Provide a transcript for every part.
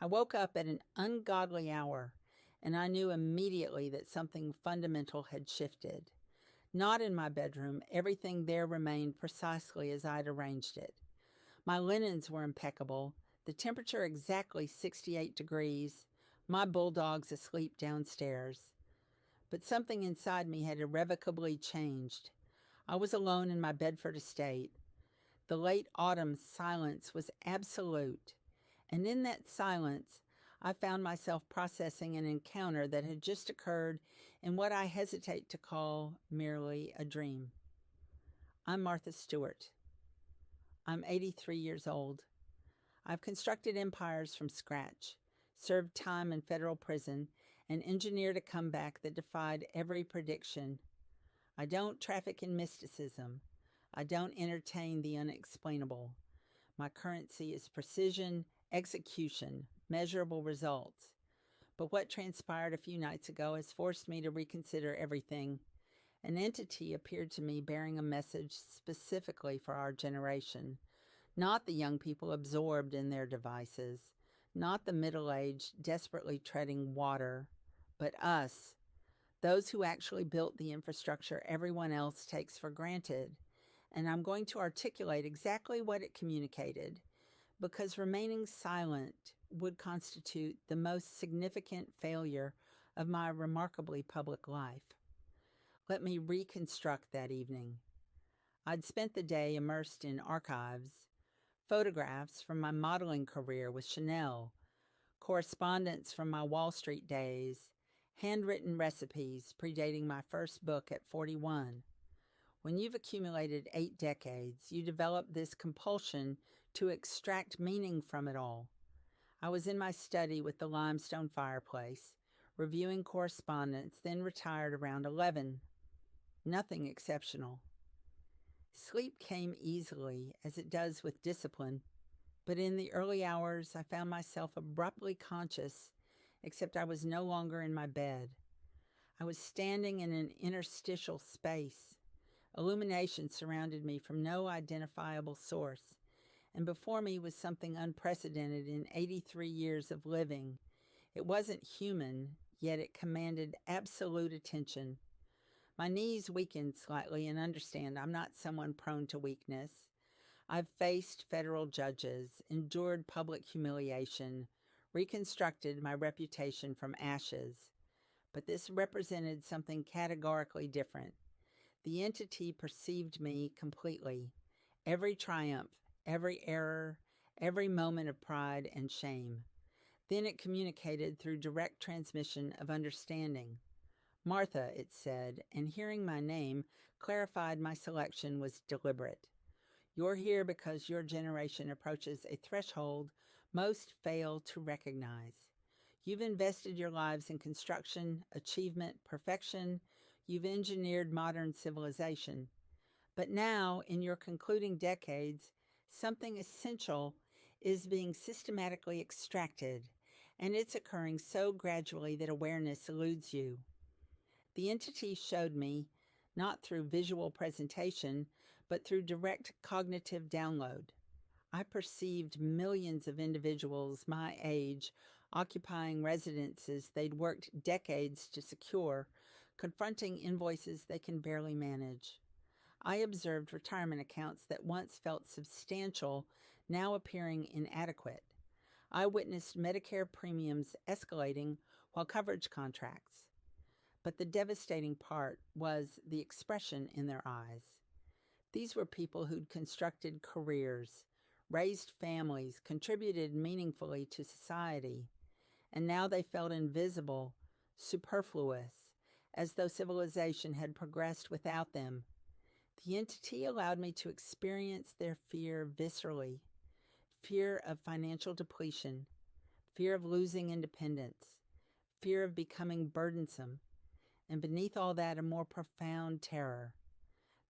I woke up at an ungodly hour, and I knew immediately that something fundamental had shifted. Not in my bedroom, everything there remained precisely as I'd arranged it. My linens were impeccable, the temperature exactly 68 degrees, my bulldogs asleep downstairs. But something inside me had irrevocably changed. I was alone in my Bedford estate. The late autumn silence was absolute, and in that silence, I found myself processing an encounter that had just occurred in what I hesitate to call merely a dream. I'm Martha Stewart. I'm 83 years old. I've constructed empires from scratch, served time in federal prison, and engineered a comeback that defied every prediction. I don't traffic in mysticism. I don't entertain the unexplainable. My currency is precision, execution, measurable results. But what transpired a few nights ago has forced me to reconsider everything. An entity appeared to me bearing a message specifically for our generation. Not the young people absorbed in their devices, not the middle-aged desperately treading water, but us, those who actually built the infrastructure everyone else takes for granted. And I'm going to articulate exactly what it communicated, because remaining silent would constitute the most significant failure of my remarkably public life. Let me reconstruct that evening. I'd spent the day immersed in archives, photographs from my modeling career with Chanel, correspondence from my Wall Street days, handwritten recipes predating my first book at 41. When you've accumulated 8 decades, you develop this compulsion to extract meaning from it all. I was in my study with the limestone fireplace, reviewing correspondence, then retired around 11. Nothing exceptional. Sleep came easily, as it does with discipline, but in the early hours I found myself abruptly conscious, except I was no longer in my bed. I was standing in an interstitial space. Illumination surrounded me from no identifiable source, and before me was something unprecedented in 83 years of living. It wasn't human, yet it commanded absolute attention. My knees weakened slightly, and understand I'm not someone prone to weakness. I've faced federal judges, endured public humiliation, reconstructed my reputation from ashes. But this represented something categorically different. The entity perceived me completely. Every triumph, every error, every moment of pride and shame. Then it communicated through direct transmission of understanding. Martha, it said, and hearing my name clarified my selection was deliberate. You're here because your generation approaches a threshold most fail to recognize. You've invested your lives in construction, achievement, perfection. You've engineered modern civilization. But now, in your concluding decades, something essential is being systematically extracted, and it's occurring so gradually that awareness eludes you. The entity showed me, not through visual presentation, but through direct cognitive download. I perceived millions of individuals my age occupying residences they'd worked decades to secure, confronting invoices they can barely manage. I observed retirement accounts that once felt substantial, now appearing inadequate. I witnessed Medicare premiums escalating while coverage contracts. But the devastating part was the expression in their eyes. These were people who'd constructed careers, raised families, contributed meaningfully to society, and now they felt invisible, superfluous, as though civilization had progressed without them. The entity allowed me to experience their fear viscerally. Fear of financial depletion, fear of losing independence, fear of becoming burdensome, and beneath all that a more profound terror.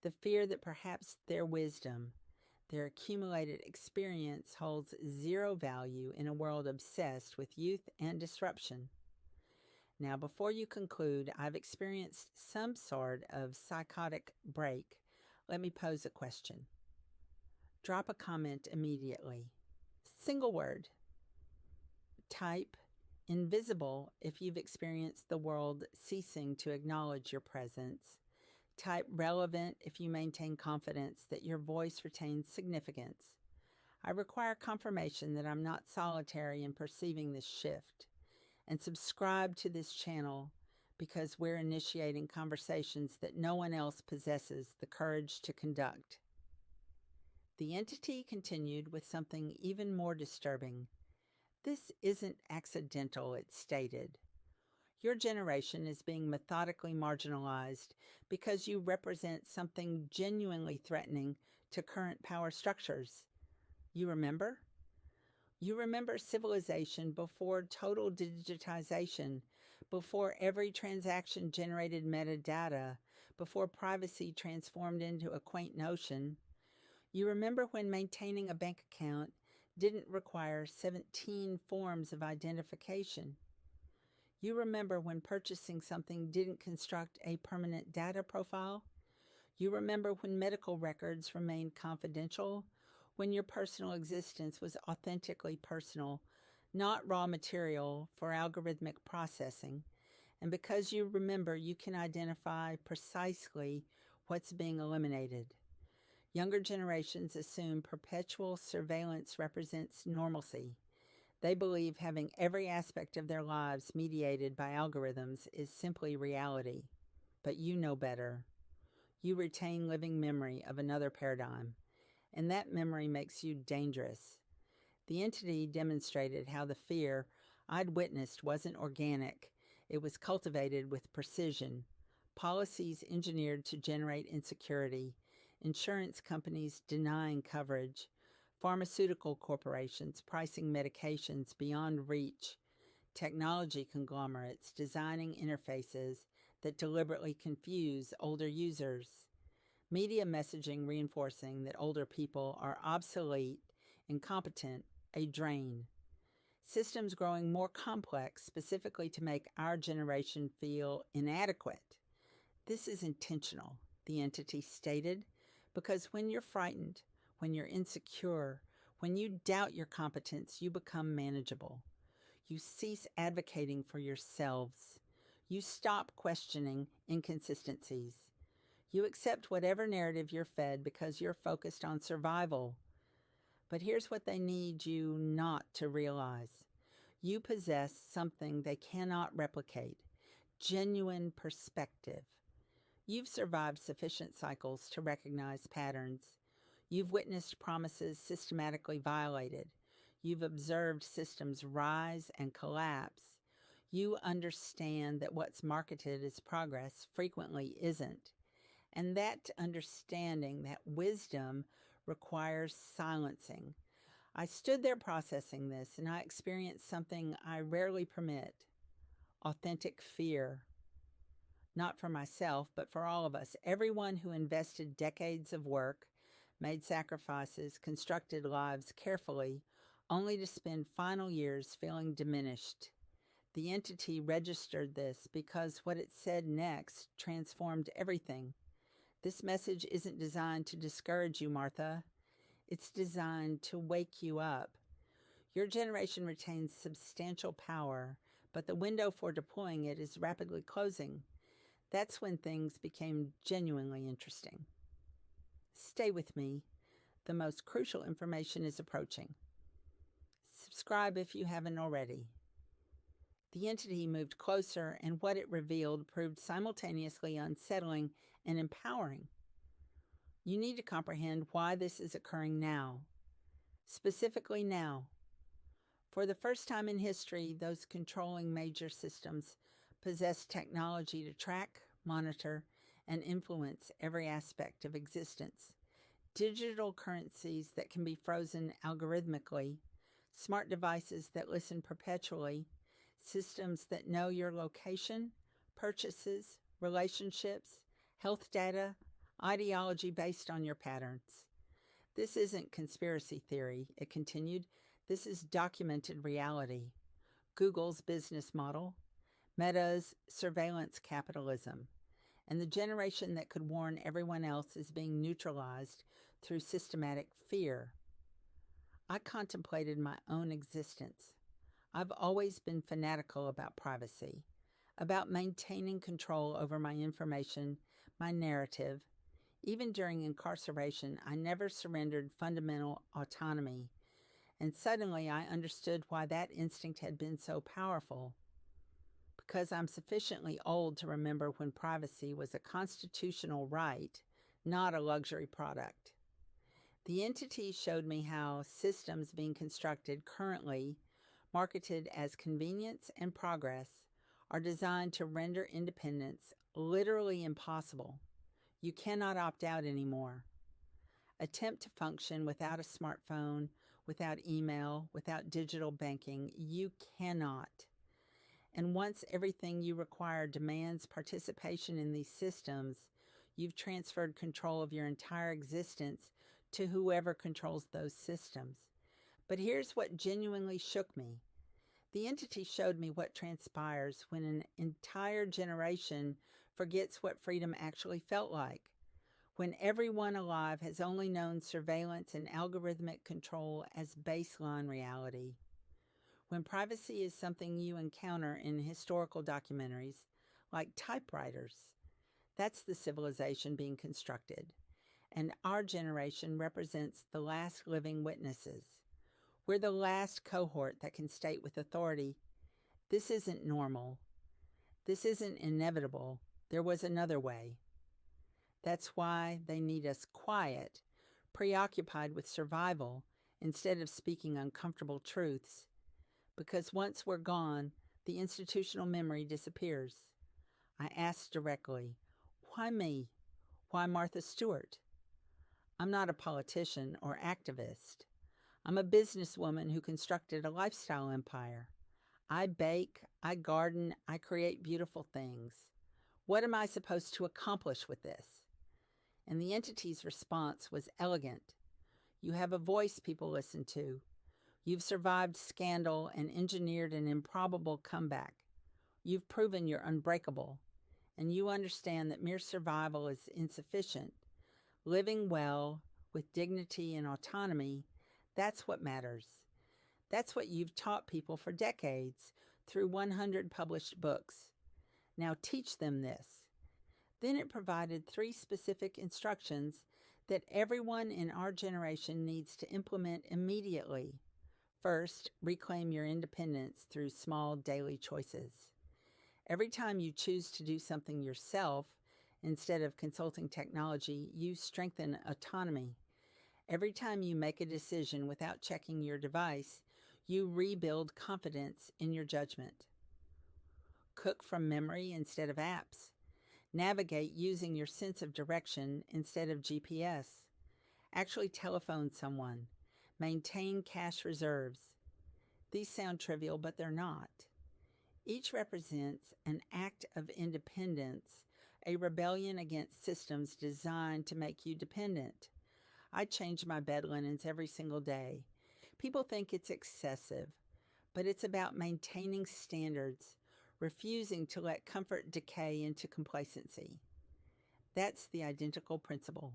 The fear that perhaps their wisdom, their accumulated experience holds zero value in a world obsessed with youth and disruption. Now, before you conclude, I've experienced some sort of psychotic break. Let me pose a question. Drop a comment immediately. Single word. Type invisible if you've experienced the world ceasing to acknowledge your presence. Type relevant if you maintain confidence that your voice retains significance. I require confirmation that I'm not solitary in perceiving this shift. And subscribe to this channel because we're initiating conversations that no one else possesses the courage to conduct. The entity continued with something even more disturbing. This isn't accidental, it stated. Your generation is being methodically marginalized because you represent something genuinely threatening to current power structures. You remember? You remember civilization before total digitization, before every transaction generated metadata, before privacy transformed into a quaint notion. You remember when maintaining a bank account didn't require 17 forms of identification. You remember when purchasing something didn't construct a permanent data profile. You remember when medical records remained confidential, when your personal existence was authentically personal, not raw material for algorithmic processing. And because you remember, you can identify precisely what's being eliminated. Younger generations assume perpetual surveillance represents normalcy. They believe having every aspect of their lives mediated by algorithms is simply reality. But you know better. You retain living memory of another paradigm, and that memory makes you dangerous. The entity demonstrated how the fear I'd witnessed wasn't organic. It was cultivated with precision. Policies engineered to generate insecurity, insurance companies denying coverage, pharmaceutical corporations pricing medications beyond reach, technology conglomerates designing interfaces that deliberately confuse older users, media messaging reinforcing that older people are obsolete, incompetent, a drain. Systems growing more complex specifically to make our generation feel inadequate. This is intentional, the entity stated, because when you're frightened, when you're insecure, when you doubt your competence, you become manageable. You cease advocating for yourselves. You stop questioning inconsistencies. You accept whatever narrative you're fed because you're focused on survival. But here's what they need you not to realize. You possess something they cannot replicate, genuine perspective. You've survived sufficient cycles to recognize patterns. You've witnessed promises systematically violated. You've observed systems rise and collapse. You understand that what's marketed as progress frequently isn't. And that understanding, that wisdom, requires silencing. I stood there processing this, and I experienced something I rarely permit: authentic fear. Not for myself, but for all of us. Everyone who invested decades of work, made sacrifices, constructed lives carefully, only to spend final years feeling diminished. The entity registered this because what it said next transformed everything. This message isn't designed to discourage you, Martha. It's designed to wake you up. Your generation retains substantial power, but the window for deploying it is rapidly closing. That's when things became genuinely interesting. Stay with me. The most crucial information is approaching. Subscribe if you haven't already. The entity moved closer, and what it revealed proved simultaneously unsettling and empowering. You need to comprehend why this is occurring now. Specifically now. For the first time in history, those controlling major systems possess technology to track, monitor, and influence every aspect of existence. Digital currencies that can be frozen algorithmically, smart devices that listen perpetually, systems that know your location, purchases, relationships, health data, ideology based on your patterns. This isn't conspiracy theory, it continued. This is documented reality. Google's business model, Meta's surveillance capitalism, and the generation that could warn everyone else is being neutralized through systematic fear. I contemplated my own existence. I've always been fanatical about privacy, about maintaining control over my information, my narrative. Even during incarceration, I never surrendered fundamental autonomy, and suddenly I understood why that instinct had been so powerful. Because I'm sufficiently old to remember when privacy was a constitutional right, not a luxury product. The entity showed me how systems being constructed currently, marketed as convenience and progress, are designed to render independence literally impossible. You cannot opt out anymore. Attempt to function without a smartphone, without email, without digital banking. You cannot. And once everything you require demands participation in these systems, you've transferred control of your entire existence to whoever controls those systems. But here's what genuinely shook me. The entity showed me what transpires when an entire generation forgets what freedom actually felt like, when everyone alive has only known surveillance and algorithmic control as baseline reality. When privacy is something you encounter in historical documentaries, like typewriters, that's the civilization being constructed. And our generation represents the last living witnesses. We're the last cohort that can state with authority, this isn't normal. This isn't inevitable. There was another way. That's why they need us quiet, preoccupied with survival, instead of speaking uncomfortable truths. Because once we're gone, the institutional memory disappears. I asked directly, why me? Why Martha Stewart? I'm not a politician or activist. I'm a businesswoman who constructed a lifestyle empire. I bake, I garden, I create beautiful things. What am I supposed to accomplish with this? And the entity's response was elegant. You have a voice people listen to. You've survived scandal and engineered an improbable comeback. You've proven you're unbreakable. And you understand that mere survival is insufficient. Living well, with dignity and autonomy, that's what matters. That's what you've taught people for decades through 100 published books. Now teach them this. Then it provided 3 specific instructions that everyone in our generation needs to implement immediately. First, reclaim your independence through small daily choices. Every time you choose to do something yourself, instead of consulting technology, you strengthen autonomy. Every time you make a decision without checking your device, you rebuild confidence in your judgment. Cook from memory instead of apps. Navigate using your sense of direction instead of GPS. Actually telephone someone. Maintain cash reserves. These sound trivial, but they're not. Each represents an act of independence, a rebellion against systems designed to make you dependent. I change my bed linens every single day. People think it's excessive, but it's about maintaining standards, refusing to let comfort decay into complacency. That's the identical principle.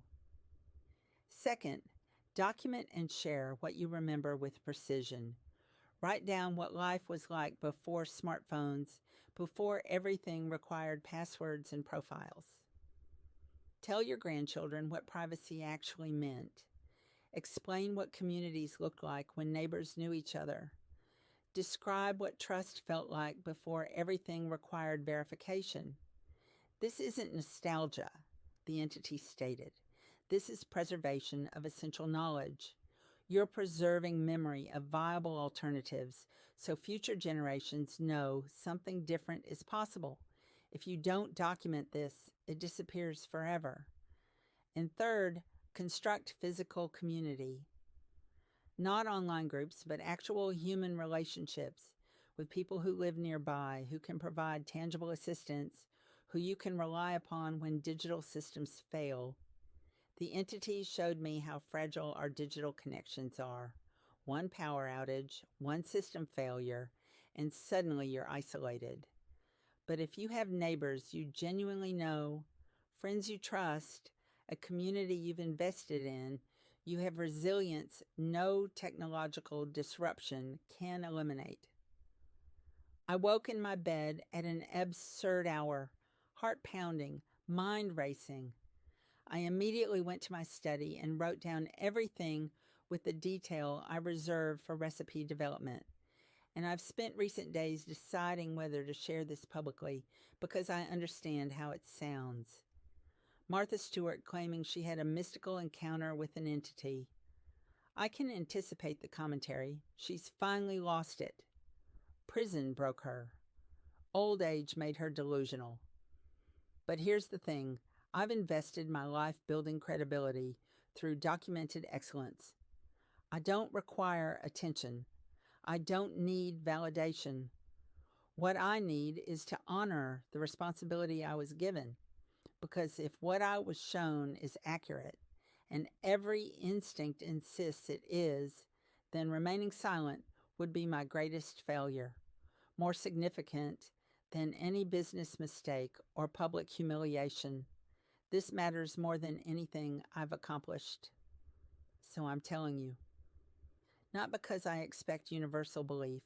Second, document and share what you remember with precision. Write down what life was like before smartphones, before everything required passwords and profiles. Tell your grandchildren what privacy actually meant. Explain what communities looked like when neighbors knew each other. Describe what trust felt like before everything required verification. This isn't nostalgia, the entity stated. This is preservation of essential knowledge. You're preserving memory of viable alternatives so future generations know something different is possible. If you don't document this, it disappears forever. And third, construct physical community. Not online groups, but actual human relationships with people who live nearby, who can provide tangible assistance, who you can rely upon when digital systems fail. The entity showed me how fragile our digital connections are. One power outage, one system failure, and suddenly you're isolated. But if you have neighbors you genuinely know, friends you trust, a community you've invested in, you have resilience no technological disruption can eliminate. I woke in my bed at an absurd hour, heart pounding, mind racing. I immediately went to my study and wrote down everything with the detail I reserve for recipe development. And I've spent recent days deciding whether to share this publicly because I understand how it sounds. Martha Stewart claiming she had a mystical encounter with an entity. I can anticipate the commentary. She's finally lost it. Prison broke her. Old age made her delusional. But here's the thing. I've invested my life building credibility through documented excellence. I don't require attention. I don't need validation. What I need is to honor the responsibility I was given. Because if what I was shown is accurate, and every instinct insists it is, then remaining silent would be my greatest failure, more significant than any business mistake or public humiliation. This matters more than anything I've accomplished. So I'm telling you, not because I expect universal belief,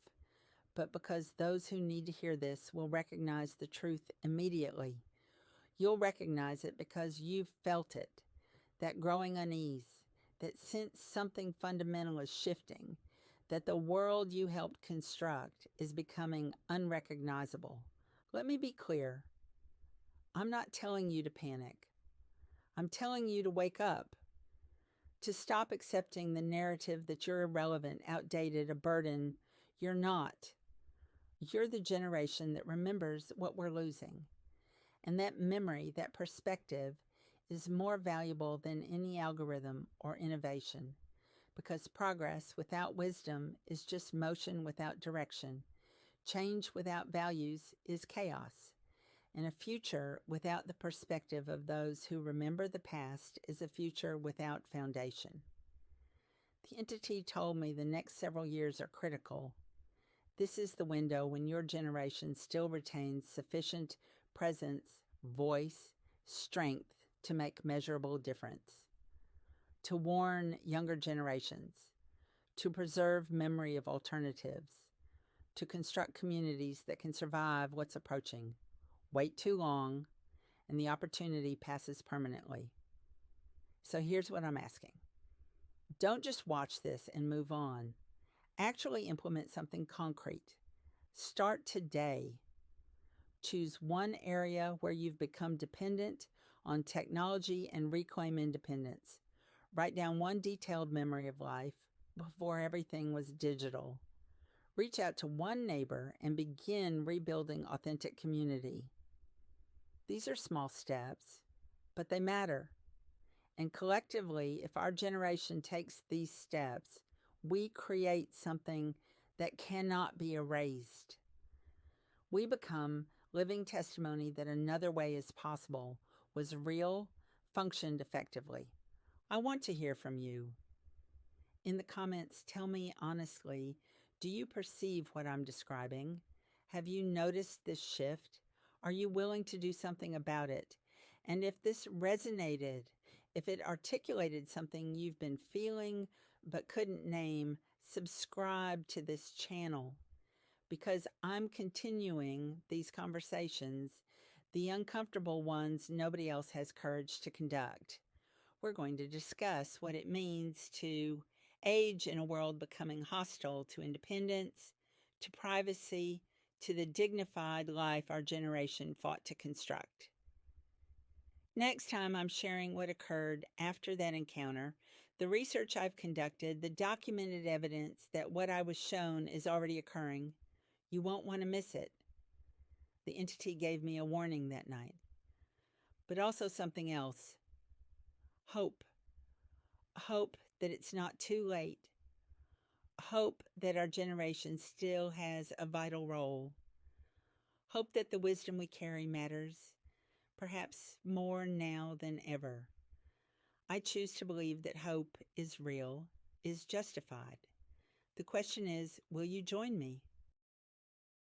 but because those who need to hear this will recognize the truth immediately. You'll recognize it because you've felt it, that growing unease, that sense something fundamental is shifting, that the world you helped construct is becoming unrecognizable. Let me be clear. I'm not telling you to panic. I'm telling you to wake up, to stop accepting the narrative that you're irrelevant, outdated, a burden. You're not. You're the generation that remembers what we're losing. And that memory, that perspective, is more valuable than any algorithm or innovation, because progress without wisdom is just motion without direction. Change without values is chaos. And a future without the perspective of those who remember the past is a future without foundation. The entity told me the next several years are critical. This is the window when your generation still retains sufficient presence, voice, strength to make measurable difference. To warn younger generations, to preserve memory of alternatives, to construct communities that can survive what's approaching. Wait too long, and the opportunity passes permanently. So here's what I'm asking. Don't just watch this and move on. Actually implement something concrete. Start today. Choose one area where you've become dependent on technology and reclaim independence. Write down one detailed memory of life before everything was digital. Reach out to one neighbor and begin rebuilding authentic community. These are small steps, but they matter. And collectively, if our generation takes these steps, we create something that cannot be erased. We become living testimony that another way is possible, was real, functioned effectively. I want to hear from you. In the comments, tell me honestly, do you perceive what I'm describing? Have you noticed this shift? Are you willing to do something about it? And if this resonated, if it articulated something you've been feeling but couldn't name, subscribe to this channel, because I'm continuing these conversations, the uncomfortable ones nobody else has courage to conduct. We're going to discuss what it means to age in a world becoming hostile to independence, to privacy, to the dignified life our generation fought to construct. Next time, I'm sharing what occurred after that encounter, the research I've conducted, the documented evidence that what I was shown is already occurring. You won't want to miss it. The entity gave me a warning that night. But also something else. Hope. Hope that it's not too late. Hope that our generation still has a vital role. Hope that the wisdom we carry matters, perhaps more now than ever. I choose to believe that hope is real, is justified. The question is, will you join me?